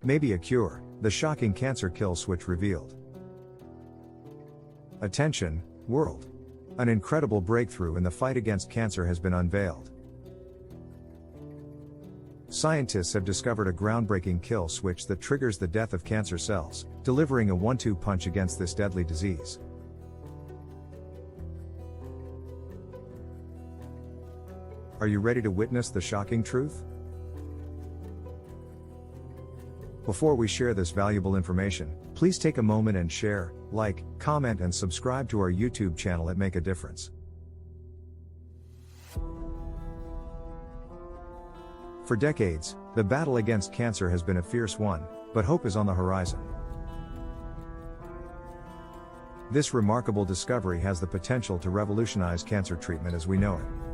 Maybe a cure, the shocking cancer kill switch revealed. Attention, world! An incredible breakthrough in the fight against cancer has been unveiled. Scientists have discovered a groundbreaking kill switch that triggers the death of cancer cells, delivering a one-two punch against this deadly disease. Are you ready to witness the shocking truth? Before we share this valuable information, please take a moment and share, like, comment and subscribe to our YouTube channel at Make a Difference. For decades, the battle against cancer has been a fierce one, but hope is on the horizon. This remarkable discovery has the potential to revolutionize cancer treatment as we know it.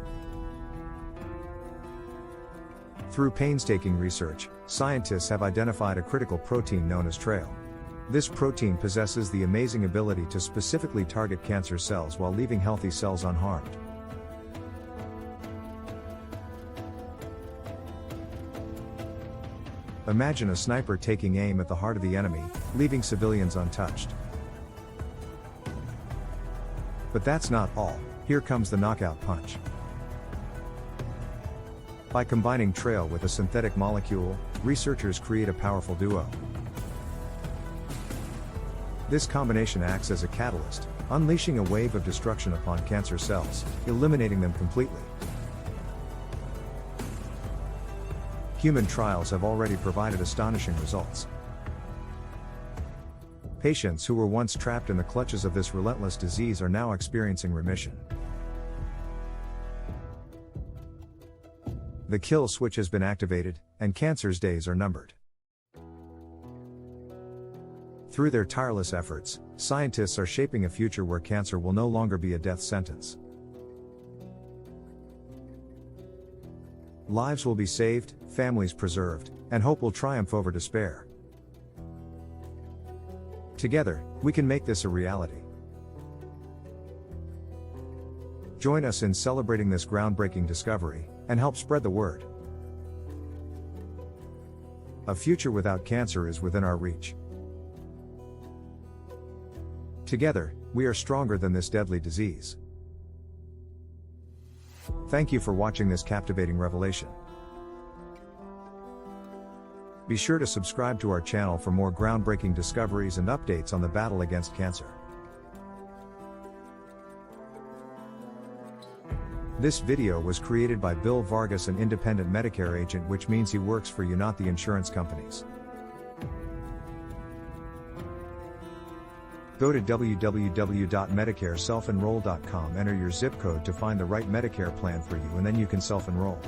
Through painstaking research, scientists have identified a critical protein known as TRAIL. This protein possesses the amazing ability to specifically target cancer cells while leaving healthy cells unharmed. Imagine a sniper taking aim at the heart of the enemy, leaving civilians untouched. But that's not all. Here comes the knockout punch. By combining TRAIL with a synthetic molecule, researchers create a powerful duo. This combination acts as a catalyst, unleashing a wave of destruction upon cancer cells, eliminating them completely. Human trials have already provided astonishing results. Patients who were once trapped in the clutches of this relentless disease are now experiencing remission. The kill switch has been activated, and cancer's days are numbered. Through their tireless efforts, scientists are shaping a future where cancer will no longer be a death sentence. Lives will be saved, families preserved, and hope will triumph over despair. Together, we can make this a reality. Join us in celebrating this groundbreaking discovery, and help spread the word. A future without cancer is within our reach. Together, we are stronger than this deadly disease. Thank you for watching this captivating revelation. Be sure to subscribe to our channel for more groundbreaking discoveries and updates on the battle against cancer. This video was created by Bill Vargas, an independent Medicare agent, which means he works for you, not the insurance companies. Go to www.medicareselfenroll.com, enter your zip code to find the right Medicare plan for you, and then you can self-enroll.